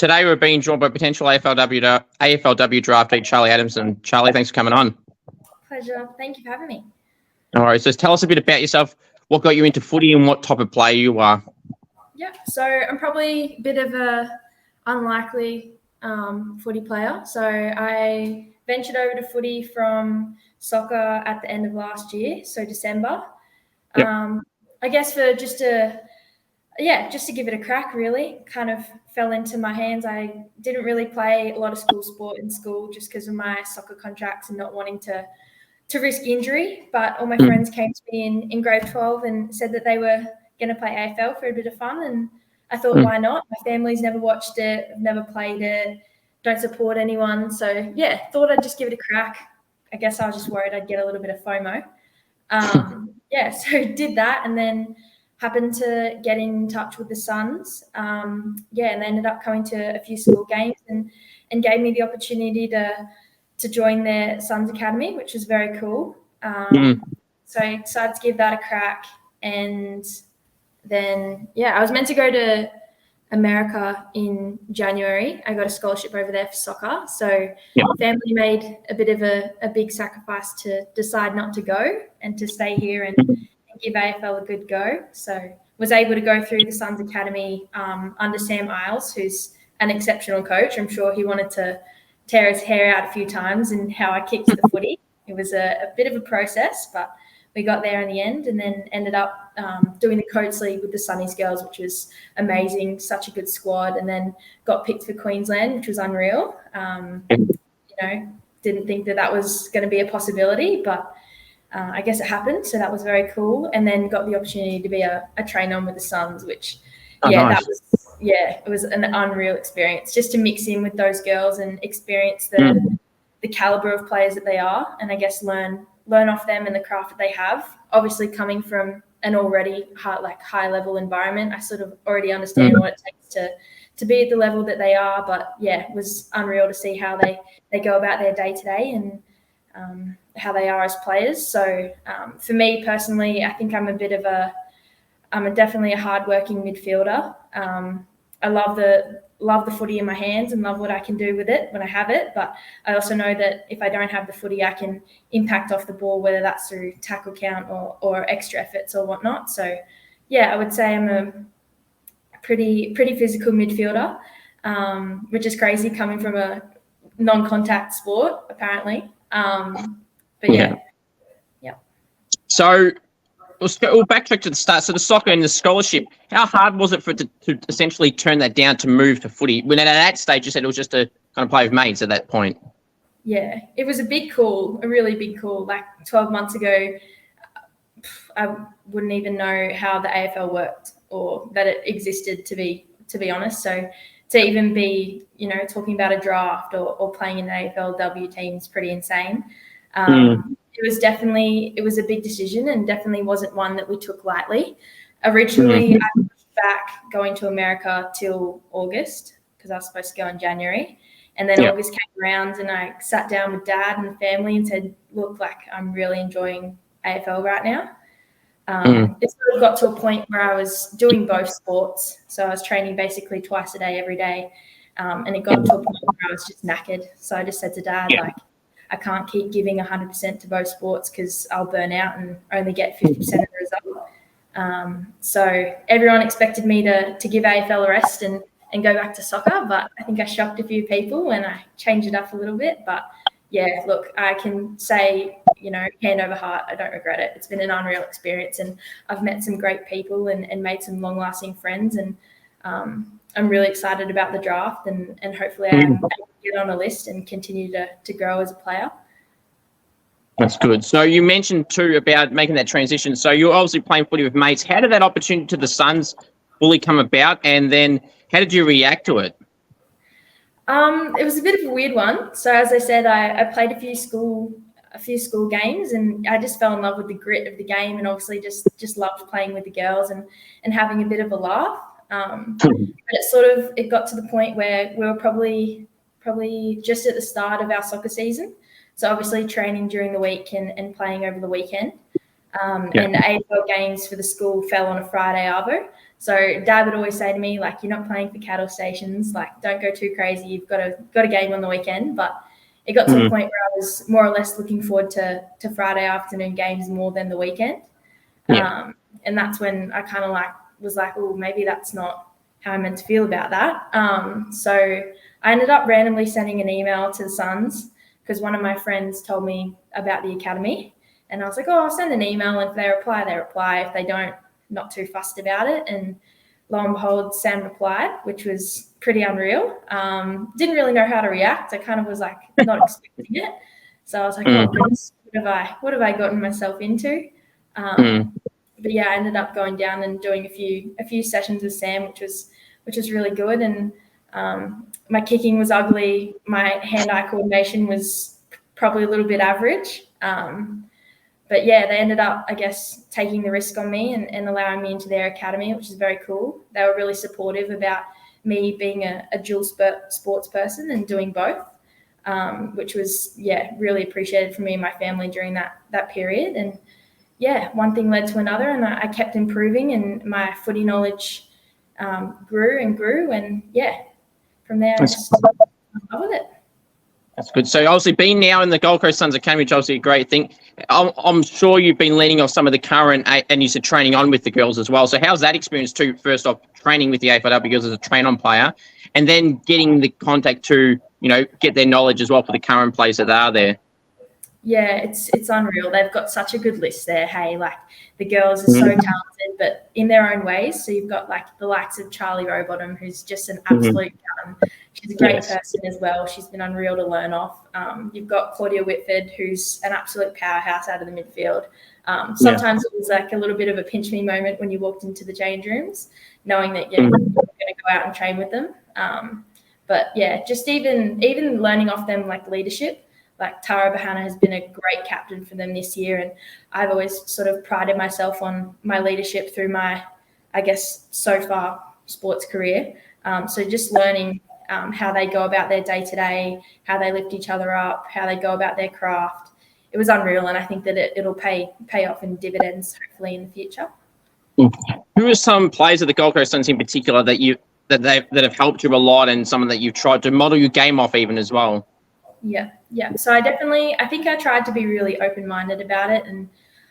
Today we're being joined by potential AFLW draftee Charlie Adamson. Charlie, thanks for coming on. Pleasure. Thank you for having me. All right, so tell us a bit about yourself, what got you into footy and what type of player you are. Yeah, so I'm probably a bit of a unlikely footy player. So I ventured over to footy from soccer at the end of last year, so December. Yep. I guess for just to give it a crack, really. Kind of fell into my hands. I didn't really play a lot of school sport in school just because of my soccer contracts and not wanting to risk injury. But all my friends came to me in grade 12 and said that they were going to play AFL for a bit of fun. And I thought, why not? My family's never watched it. I've never played it. Don't support anyone. So, yeah, thought I'd just give it a crack. I guess I was just worried I'd get a little bit of FOMO. So did that and then happened to get in touch with the Suns. And they ended up coming to a few school games and gave me the opportunity to join their Suns Academy, which was very cool. So I decided to give that a crack. And then, I was meant to go to America in January. I got a scholarship over there for soccer. So family made a bit of a big sacrifice to decide not to go and to stay here and give AFL a good go. So was able to go through the Suns Academy under Sam Isles, who's an exceptional coach. I'm sure he wanted to tear his hair out a few times in how I kicked the footy. It was a bit of a process, but we got there in the end and then ended up doing the coach league with the Sunnies girls, which was amazing, such a good squad, and then got picked for Queensland, which was unreal. Didn't think that was going to be a possibility, but I guess it happened. So that was very cool. And then got the opportunity to be a train-on with the Suns, which, nice. It was an unreal experience just to mix in with those girls and experience the caliber of players that they are, and I guess learn off them and the craft that they have. Obviously, coming from an already high-level environment, I sort of already understand what it takes to be at the level that they are. But, it was unreal to see how they go about their day-to-day and how they are as players. So for me personally, I think I'm definitely a hardworking midfielder. I love the footy in my hands and love what I can do with it when I have it. But I also know that if I don't have the footy, I can impact off the ball, whether that's through tackle count or extra efforts or whatnot. So, I would say I'm a pretty physical midfielder, which is crazy coming from a non-contact sport, apparently. So we'll backtrack to the start. So the soccer and the scholarship, how hard was it for it to essentially turn that down to move to footy? When at that stage you said it was just to kind of play with mates at that point. Yeah, it was a big call, a really big call. Like 12 months ago, I wouldn't even know how the AFL worked or that it existed, to be honest. So to even be, talking about a draft or playing in an AFLW team is pretty insane. It was a big decision and definitely wasn't one that we took lightly. Originally, I pushed back going to America till August because I was supposed to go in January. And then August came around and I sat down with Dad and the family and said, look, I'm really enjoying AFL right now. It sort of got to a point where I was doing both sports. So I was training basically twice a day, every day. And it got to a point where I was just knackered. So I just said to Dad, I can't keep giving 100% to both sports because I'll burn out and only get 50% of the result. So everyone expected me to give AFL a rest and go back to soccer, but I think I shocked a few people when I changed it up a little bit. But look, I can say, hand over heart, I don't regret it. It's been an unreal experience and I've met some great people and made some long-lasting friends. And I'm really excited about the draft and hopefully I can get on a list and continue to grow as a player. That's good. So you mentioned too about making that transition. So you're obviously playing footy with mates. How did that opportunity to the Suns fully come about? And then how did you react to it? It was a bit of a weird one. So as I said, I played a few school games and I just fell in love with the grit of the game and obviously just loved playing with the girls and having a bit of a laugh. But it got to the point where we were probably just at the start of our soccer season. So obviously training during the week and playing over the weekend. And the AFL games for the school fell on a Friday arvo. So Dad would always say to me, like, you're not playing for cattle stations, like, don't go too crazy. You've got a game on the weekend. But it got to a point where I was more or less looking forward to Friday afternoon games more than the weekend. Yeah. And that's when I kind of was like, oh, maybe that's not how I'm meant to feel about that. So I ended up randomly sending an email to the Suns because one of my friends told me about the academy. And I was like, oh, I'll send an email. And if they reply, they reply. If they don't, not too fussed about it. And lo and behold, Sam replied, which was pretty unreal. Didn't really know how to react. I kind of was like not expecting it. So I was like, oh, goodness, what have I gotten myself into? But yeah, I ended up going down and doing a few sessions with Sam, which was really good. And my kicking was ugly. My hand-eye coordination was probably a little bit average. But yeah, they ended up, I guess, taking the risk on me and allowing me into their academy, which is very cool. They were really supportive about me being a dual sports person and doing both, which was, really appreciated for me and my family during that period. And yeah, one thing led to another, and I kept improving, and my footy knowledge grew and grew. And yeah, from there, I just love with it. That's good. So obviously being now in the Gold Coast Suns Academy, which is obviously a great thing. I'm sure you've been leaning off some of the current, and you said training on with the girls as well. So how's that experience too? First off, training with the AFLW girls as a train-on player, and then getting the contact to, get their knowledge as well for the current players that are there. Yeah, it's unreal. They've got such a good list there. Hey, like the girls are so talented, but in their own ways. So you've got like the likes of Charlie Rowbottom, who's just an absolute gun. She's a great person as well. She's been unreal to learn off. You've got Claudia Whitford, who's an absolute powerhouse out of the midfield. Sometimes it was like a little bit of a pinch me moment when you walked into the change rooms, knowing that you're going to go out and train with them. But yeah, just even learning off them like leadership. Like Tara Bahana has been a great captain for them this year, and I've always sort of prided myself on my leadership through my, I guess, so far sports career. So just learning how they go about their day-to-day, how they lift each other up, how they go about their craft. It was unreal, and I think that it'll pay off in dividends hopefully in the future. Who are some players of the Gold Coast Suns in particular that have helped you a lot, and someone that you've tried to model your game off even as well? Yeah. So I think I tried to be really open-minded about it, and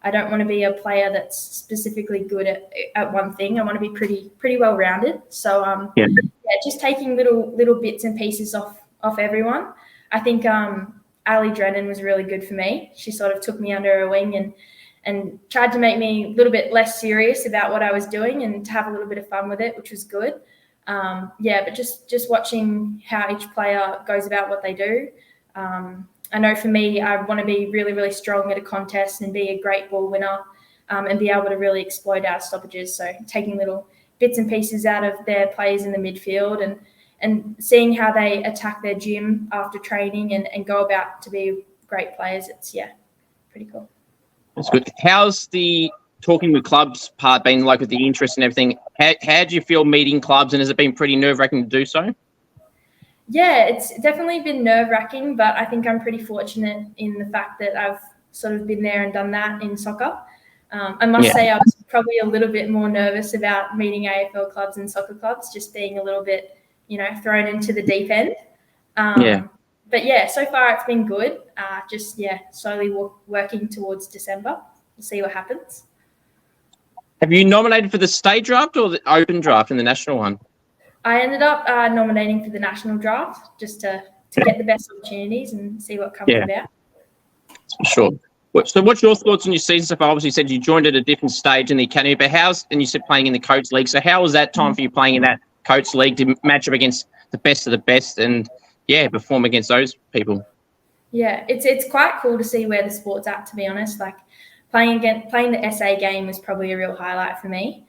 I don't want to be a player that's specifically good at one thing. I want to be pretty well-rounded. So just taking little bits and pieces off everyone. I think Ali Drennan was really good for me. She sort of took me under her wing and tried to make me a little bit less serious about what I was doing and to have a little bit of fun with it, which was good. But just watching how each player goes about what they do. I know for me, I want to be really, really strong at a contest and be a great ball winner and be able to really exploit our stoppages. So taking little bits and pieces out of their players in the midfield and seeing how they attack their gym after training and go about to be great players. It's, pretty cool. That's good. How's the talking with clubs part been like with the interest and everything? How do you feel meeting clubs, and has it been pretty nerve-wracking to do so? Yeah, it's definitely been nerve-wracking, but I think I'm pretty fortunate in the fact that I've sort of been there and done that in soccer. I must say I was probably a little bit more nervous about meeting AFL clubs and soccer clubs, just being a little bit, thrown into the deep end. But yeah, so far it's been good. Slowly working towards December. We'll see what happens. Have you nominated for the state draft or the open draft in the national one? I ended up nominating for the national draft just to get the best opportunities and see what comes about. For sure. So what's your thoughts on your season so far? Obviously, you said you joined at a different stage in the academy, but and you said playing in the Coates League. So how was that time for you playing in that Coates League to match up against the best of the best and, perform against those people? Yeah, it's quite cool to see where the sport's at, to be honest. Like playing the SA game was probably a real highlight for me.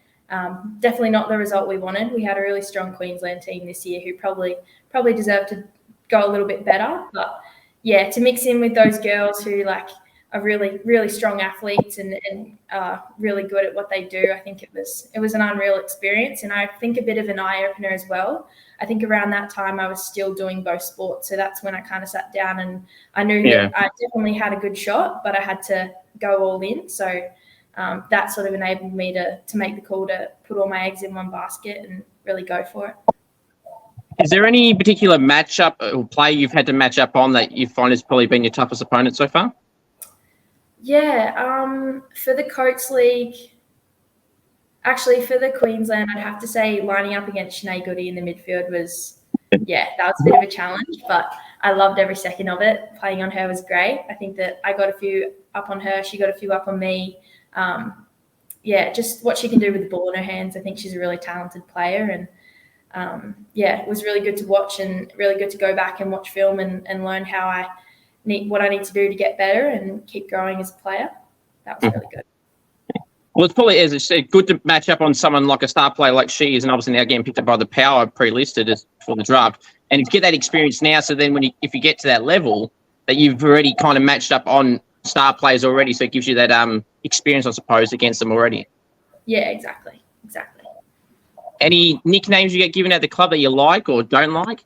Definitely not the result we wanted. We had a really strong Queensland team this year who probably deserved to go a little bit better. But yeah, to mix in with those girls who are really, really strong athletes and really good at what they do, I think it was an unreal experience. And I think a bit of an eye opener as well. I think around that time I was still doing both sports. So that's when I kind of sat down and I knew that I definitely had a good shot, but I had to go all in. So that sort of enabled me to make the call to put all my eggs in one basket and really go for it. Is there any particular matchup or play you've had to match up on that you find has probably been your toughest opponent so far? Yeah, for the Coates League, actually for the Queensland, I'd have to say lining up against Sinead Goody in the midfield was, that was a bit of a challenge, but I loved every second of it. Playing on her was great. I think that I got a few up on her. She got a few up on me. Just what she can do with the ball in her hands. I think she's a really talented player, and it was really good to watch and really good to go back and watch film and learn what I need to do to get better and keep growing as a player. That was really good. Well, it's probably, as I said, good to match up on someone like a star player like she is, and obviously now getting picked up by the Power pre-listed for the draft, and to get that experience now. So then, if you get to that level, that you've already kind of matched up on star players already, so it gives you that experience, I suppose, against them already. Yeah, exactly. Any nicknames you get given at the club that you like or don't like?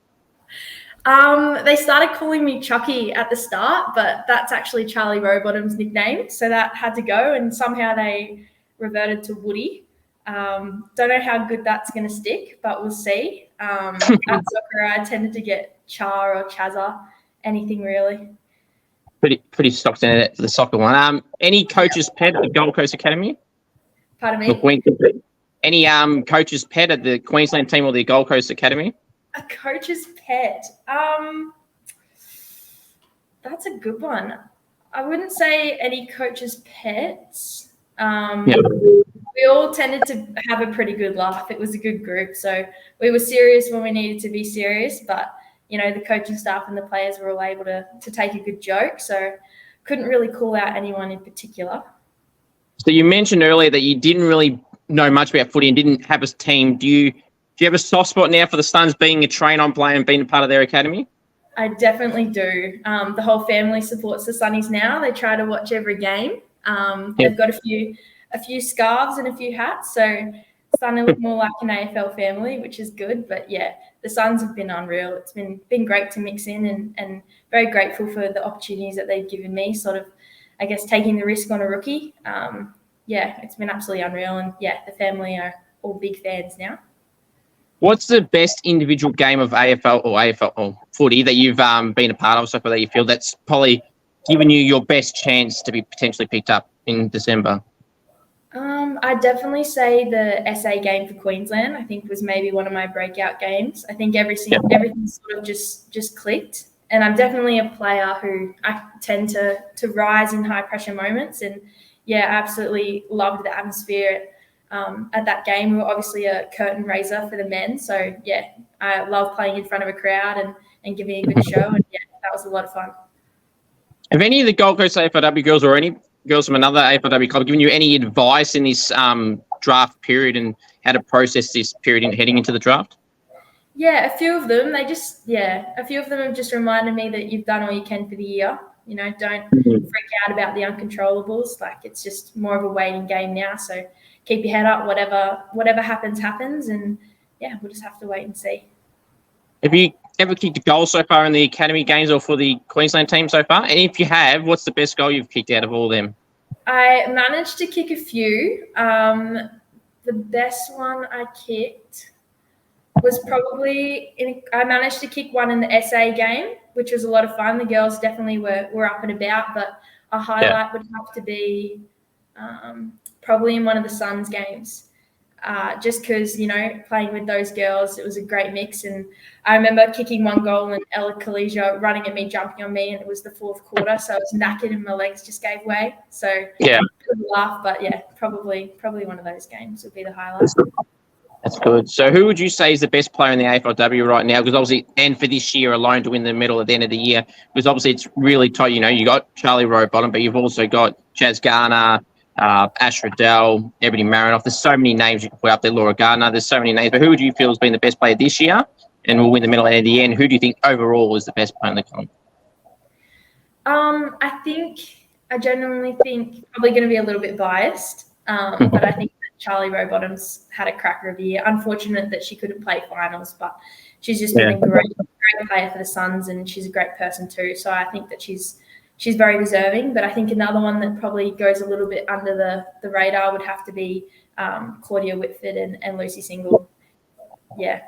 They started calling me Chucky at the start, but that's actually Charlie Rowbottom's nickname, so that had to go, and somehow they reverted to Woody. Don't know how good that's going to stick, but we'll see. At soccer, I tended to get Char or Chazza, anything really. Pretty stocked in at the soccer one. Any coach's pet at the Gold Coast Academy? Pardon me? Any coach's pet at the Queensland team or the Gold Coast Academy? A coach's pet? That's a good one. I wouldn't say any coach's pets. We all tended to have a pretty good laugh. It was a good group. So we were serious when we needed to be serious, but, the coaching staff and the players were all able to take a good joke. So couldn't really call out anyone in particular. So you mentioned earlier that you didn't really know much about footy and didn't have a team. Do you have a soft spot now for the Suns being a train-on player and being a part of their academy? I definitely do. The whole family supports the Sunnies now. They try to watch every game. They've got a few scarves and a few hats, so Sunny look more like an AFL family, which is good. But the Suns have been unreal. It's been great to mix in and very grateful for the opportunities that they've given me, sort of, I guess, taking the risk on a rookie. It's been absolutely unreal, and the family are all big fans now. What's the best individual game of AFL or footy that you've been a part of so far that you feel that's probably given you your best chance to be potentially picked up in December? I'd definitely say the SA game for Queensland, I think, was maybe one of my breakout games. I think everything sort of just clicked. And I'm definitely a player who I tend to rise in high pressure moments. And I absolutely loved the atmosphere at that game. We were obviously a curtain raiser for the men. So I love playing in front of a crowd and giving a good show. And that was a lot of fun. Have any of the Gold Coast AFLW girls or any girls from another AFLW club given you any advice in this draft period and how to process this period heading into the draft? Yeah, a few of them. A few of them have just reminded me that you've done all you can for the year. Don't freak out about the uncontrollables. Like, it's just more of a waiting game now. So keep your head up. Whatever happens, and we'll just have to wait and see. Have you ever kicked a goal so far in the academy games or for the Queensland team so far? And if you have, what's the best goal you've kicked out of all of them? I managed to kick a few. The best one I kicked was probably I managed to kick one in the SA game, which was a lot of fun. The girls definitely were up and about, but a highlight would have to be probably in one of the Suns games. Just because, playing with those girls, it was a great mix. And I remember kicking one goal and Ella Kalesia running at me, jumping on me, and it was the fourth quarter. So I was knackered and my legs just gave way. So good laugh, but probably one of those games would be the highlight. That's good. So who would you say is the best player in the AFLW right now? Because obviously, and for this year alone to win the medal at the end of the year, because obviously it's really tight. You got Charlie Rowbottom, but you've also got Jazz Garner, Ash Riddell, Ebony Marinoff. There's so many names you can put up there. Laura Gardner. There's so many names. But who would you feel has been the best player this year and will win the medal at the end? Who do you think overall is the best player in the comp? I genuinely think probably going to be a little bit biased, but I think that Charlie Rowbottom's had a cracker of a year. Unfortunate that she couldn't play finals, but she's just been a great player for the Suns, and she's a great person too. So I think that she's she's very deserving. But I think another one that probably goes a little bit under the radar would have to be Claudia Whitford and Lucy Single. Yeah,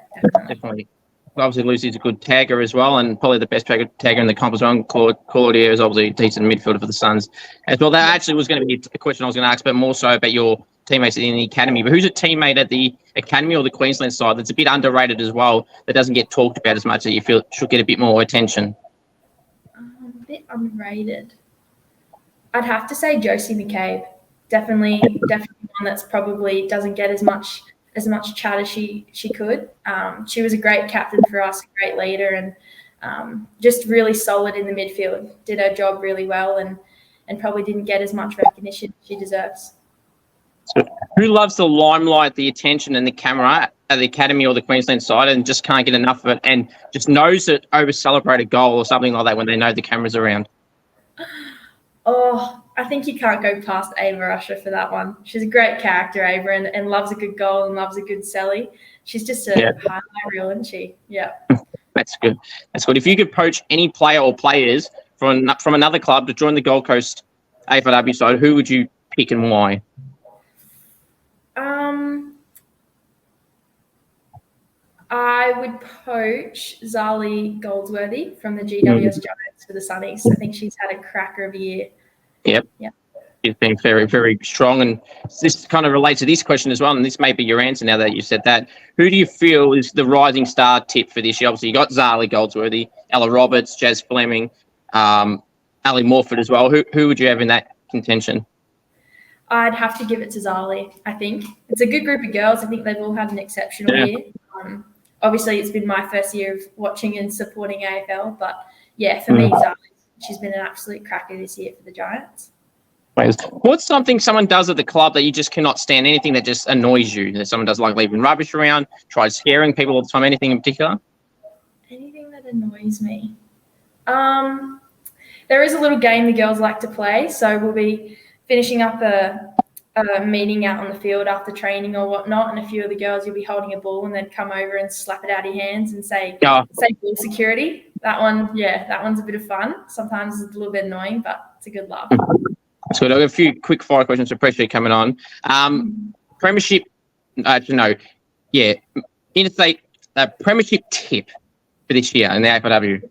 definitely. Obviously, Lucy's a good tagger as well, and probably the best tagger in the comp as well. Claudia is obviously a decent midfielder for the Suns as well. That actually was going to be a question I was going to ask, but more so about your teammates in the academy. But who's a teammate at the academy or the Queensland side that's a bit underrated as well, that doesn't get talked about as much, that you feel should get a bit more attention? A bit underrated. I'd have to say Josie McCabe. Definitely one that's probably doesn't get as much chat as she could. She was a great captain for us, a great leader, and just really solid in the midfield. Did her job really well, and probably didn't get as much recognition she deserves. So who loves the limelight, the attention, and the camera at the academy or the Queensland side, and just can't get enough of it, and just knows that over-celebrate a goal or something like that when they know the camera's around? Oh, I think you can't go past Ava Usher for that one. She's a great character, Ava, and loves a good goal and loves a good celly. She's just a highlight reel, isn't she? Yeah. That's good. That's good. If you could poach any player or players from another club to join the Gold Coast AFLW side, who would you pick and why? I would poach Zali Goldsworthy from the GWS Giants for the Sunnies. I think she's had a cracker of a year. Yep. She's been very, very strong. And this kind of relates to this question as well, and this may be your answer now that you said that. Who do you feel is the rising star tip for this year? Obviously, you got Zali Goldsworthy, Ella Roberts, Jazz Fleming, Ali Morford as well. Who would you have in that contention? I'd have to give it to Zali, I think. It's a good group of girls. I think they've all had an exceptional year. Obviously, it's been my first year of watching and supporting AFL, but yeah, for me, Zali, she's been an absolute cracker this year for the Giants. What's something someone does at the club that you just cannot stand? Anything that just annoys you? That someone does, like leaving rubbish around, tries scaring people all the time? Anything in particular? Anything that annoys me? There is a little game the girls like to play, so we'll be finishing up a meeting out on the field after training or whatnot, and a few of the girls, you'll be holding a ball and then come over and slap it out of your hands and say ball security. That one's a bit of fun. Sometimes it's a little bit annoying, but it's a good laugh. That's good. I've got a few quick fire questions. I appreciate you coming on. Premiership, interstate premiership tip for this year in the AFLW.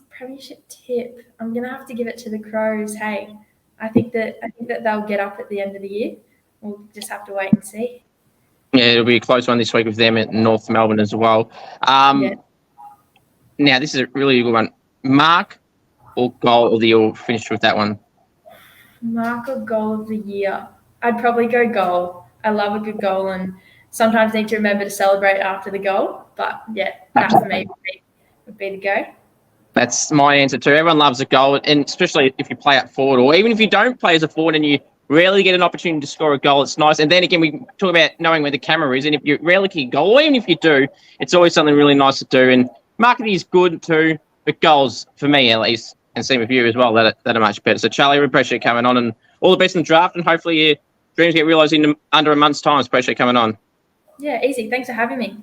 Premiership tip. I'm gonna have to give it to the Crows. Hey, I think that they'll get up at the end of the year. We'll just have to wait and see. Yeah, it'll be a close one this week with them at North Melbourne as well. Now, this is a really good one. Mark or goal of the year? We'll finish with that one. Mark or goal of the year? I'd probably go goal. I love a good goal and sometimes need to remember to celebrate after the goal. But, yeah, that for me would be the go. That's my answer too. Everyone loves a goal, and especially if you play up forward, or even if you don't play as a forward and you rarely get an opportunity to score a goal, it's nice. And then again, we talk about knowing where the camera is, and if you rarely kick a goal, or even if you do, it's always something really nice to do. And marketing is good too, but goals, for me at least, and same with you as well, that are much better. So Charlie, we appreciate you coming on, and all the best in the draft, and hopefully your dreams get realised in under a month's time. Appreciate you coming on. Yeah, easy. Thanks for having me.